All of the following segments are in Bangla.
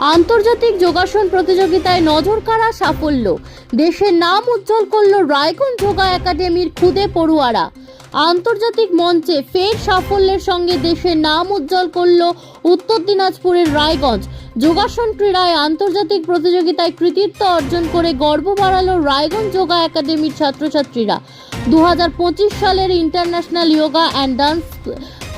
আন্তর্জাতিক যোগাসন প্রতিযোগিতায় নজরকাড়া সাফল্য, দেশের নাম উজ্জ্বল করল রায়গঞ্জ যোগা একাডেমির খুদে পড়ুয়ারা। আন্তর্জাতিক মঞ্চে ফের সাফল্যের সঙ্গে দেশের নাম উজ্জ্বল করল উত্তর দিনাজপুরের রায়গঞ্জ। যোগাসন ক্রীড়ায় আন্তর্জাতিক প্রতিযোগিতায় কৃতিত্ব অর্জন করে গর্ব বাড়ালো রায়গঞ্জ যোগা একাডেমির ছাত্রছাত্রীরা। 2025 সালের international yoga and dance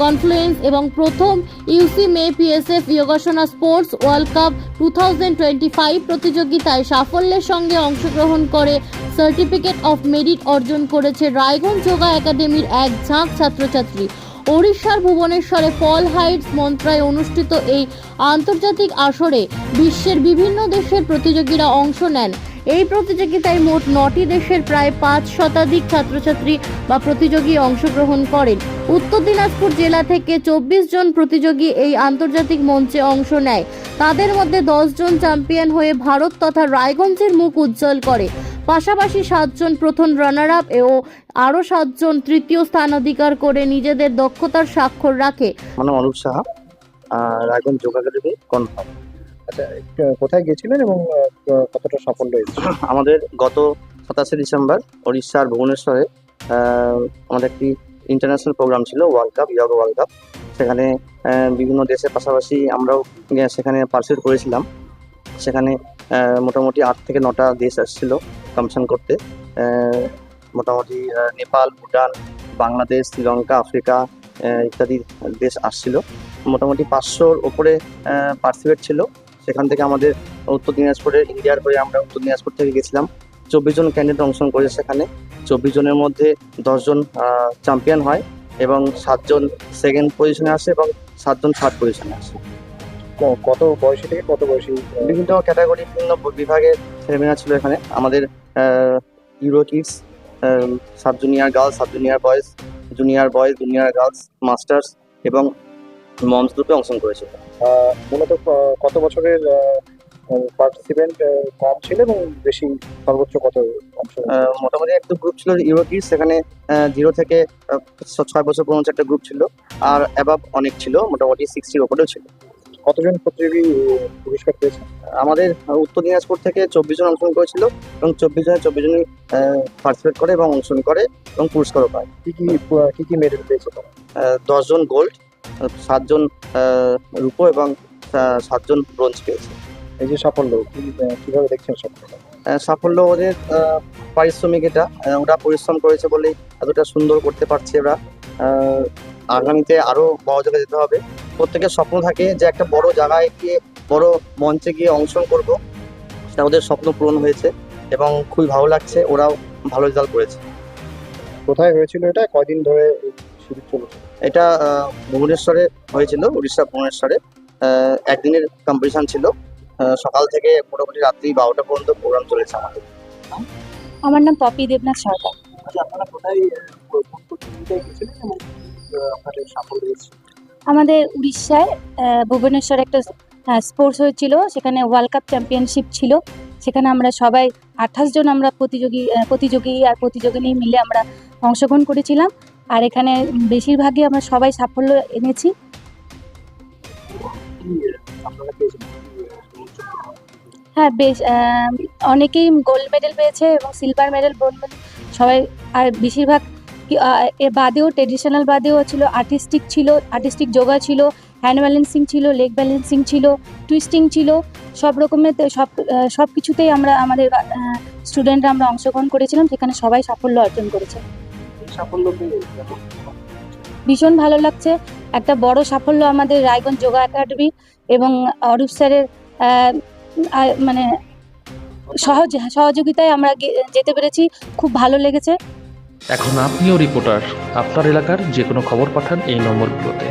confluence এবং প্রথম ইউসি মে পিএসএফ যোগাসনা স্পোর্টস ওয়ার্ল্ড কাপ 2025 প্রতিযোগিতায় সাফল্যের সঙ্গে অংশগ্রহণ করে সার্টিফিকেট অফ মেরিট অর্জন করেছে রায়গঞ্জ যোগা একাডেমির এক ঝাঁক ছাত্রছাত্রী। ওড়িশার ভুবনেশ্বরে পল হাইটস মন্ত্রায় অনুষ্ঠিত এই আন্তর্জাতিক আসরে বিশ্বের বিভিন্ন দেশের প্রতিযোগীরা অংশ নেন। এই প্রতিযোগিতায় মোট 9টি দেশের প্রায় 5 শতাধিক ছাত্রছাত্রী বা প্রতিযোগী অংশগ্রহণ করেন। উত্তর দিনাজপুর জেলা থেকে 24 জন প্রতিযোগী এই আন্তর্জাতিক মঞ্চে অংশ নেয়। তাদের মধ্যে 10 জন চ্যাম্পিয়ন হয়ে ভারত তথা রায়গঞ্জের মুখ উজ্জ্বল করে। পাশাপাশি 7 জন প্রথম রানার আপ ও আরও 7 জন তৃতীয় স্থান অধিকার করে নিজেদের দক্ষতার স্বাক্ষর রাখে। মানে অরূপ সাহা, রায়গঞ্জ যোগা একাডেমি কনফার্ম। আচ্ছা, কোথায় গেছিলেন এবং কতটা সাফল্য হয়েছে? আমাদের গত 27 ডিসেম্বর ওড়িশার ভুবনেশ্বরে আমাদের একটি ইন্টারন্যাশনাল প্রোগ্রাম ছিল, world cup, yoga world cup. সেখানে বিভিন্ন দেশের পাশাপাশি আমরাও সেখানে পার্টিসিপেট করেছিলাম। সেখানে মোটামুটি 8 থেকে 9টা দেশ আসছিল কম্পিটিশন করতে। মোটামুটি নেপাল, ভুটান, বাংলাদেশ, শ্রীলঙ্কা, আফ্রিকা ইত্যাদি দেশ আসছিল। মোটামুটি 500-র ওপরে পার্টিসিপেট ছিল। সেখান থেকে আমাদের উত্তর দিনাজপুরের ইন্ডিয়ার হয়ে আমরা উত্তর দিনাজপুর থেকে গেছিলাম। 24 জন ক্যান্ডিডেট অংশগ্রহণ করে সেখানে। 24 জনের মধ্যে 10 জন চ্যাম্পিয়ন হয় এবং 7 জন সেকেন্ড পজিশনে আসে এবং 7 জন থার্ড পজিশনে আসে। কত বয়সী থেকে কত বয়সী? বিভিন্ন ক্যাটাগরি, বিভিন্ন বিভাগের ছেলেমেয়েরা ছিল এখানে। আমাদের Euro Kids, sub junior girls, sub junior boys, junior boys, junior girls, masters এবং মমস গ্রুপে অংশগ্রহণ করেছিল। মূলত কত বছরের পার্টিসিপেন্ট কম ছিল এবং বেশি সর্বোচ্চ কত অংশ? মোটামুটি একটা গ্রুপ ছিল ইউরো কিডস, সেখানে 0 থেকে 6 বছর পর্যন্ত একটা গ্রুপ ছিল। আর অ্যাবাভ অনেক ছিল, মোটামুটি 60-র ওপরেও ছিল। কতজন প্রতিযোগী পুরস্কার পেয়েছে? আমাদের উত্তর দিনাজপুর থেকে 24 জন অংশগ্রহণ করেছিল এবং 24 জনই পার্টিসিপেট করে এবং অংশগ্রহণ করে এবং পুরস্কারও পায়। কি কি মেডেল পেয়েছে? 10 জন গোল্ড, 7 জন রূপো এবং 7 জন ব্রোঞ্জ পেয়েছে। এই যে সাফল্য, কিভাবে দেখছেন সাফল্য? ওদের পারিশ্রমিক, এটা ওরা পরিশ্রম করেছে বলেই এতটা সুন্দর করতে পারছে ওরা। আগামীতে আরও বড় জায়গায় যেতে হবে। প্রত্যেকের স্বপ্ন থাকে যে একটা বড় জায়গায় গিয়ে, বড় মঞ্চে গিয়ে অংশগ্রহণ করবো। সেটা ওদের স্বপ্ন পূরণ হয়েছে এবং খুবই ভালো লাগছে, ওরাও ভালো রেজাল্ট করেছে। কোথায় হয়েছিল এটা? কয়দিন ধরে শিবির চলেছে? এটা ভুবনেশ্বরে হয়েছিল, উড়িষ্যা ভুবনেশ্বরে। একদিনের কম্পিটিশন ছিল। সকাল থেকে মোটামুটি রাত্রি 12টা পর্যন্ত প্রোগ্রাম চলেছে আমাদের। আমার নাম পপি দেবনাথ সরকার। আপনারা কোথায় গেছিলেন এবং আপনাদের সাফল্য হয়েছে? আমাদের উড়িষ্যায় ভুবনেশ্বরে একটা স্পোর্টস হয়েছিল, সেখানে ওয়ার্ল্ড কাপ চ্যাম্পিয়নশিপ ছিল। সেখানে আমরা সবাই 28 জন আমরা প্রতিযোগী আর প্রতিযোগিনী মিলে আমরা অংশগ্রহণ করেছিলাম। আর এখানে বেশিরভাগই আমরা সবাই সাফল্য এনেছি। হ্যাঁ, বেশ অনেকেই গোল্ড মেডেল পেয়েছে এবং সিলভার মেডেল, ব্রোঞ্জ মেডেল সবাই। আর বেশিরভাগ এর বাদেও ট্রেডিশনাল বাদেও ছিল, আর্টিস্টিক যোগা ছিল, হ্যান্ড ব্যালেন্সিং ছিল, লেগ ব্যালেন্সিং ছিল, টুইস্টিং ছিল। সব রকমের সব কিছুতেই আমাদের স্টুডেন্টরা আমরা অংশগ্রহণ করেছিলাম। সেখানে সবাই সাফল্য অর্জন করেছে। ভীষণ ভালো লাগছে। একটা বড় সাফল্য আমাদের রায়গঞ্জ যোগা একাডেমি এবং অরূপ স্যারের মানে সহযোগিতায় আমরা যেতে পেরেছি। খুব ভালো লেগেছে। এখন আপনিও রিপোর্টার, আপনার এলাকার যে কোনো খবর পাঠান এই নম্বরগুলোতে।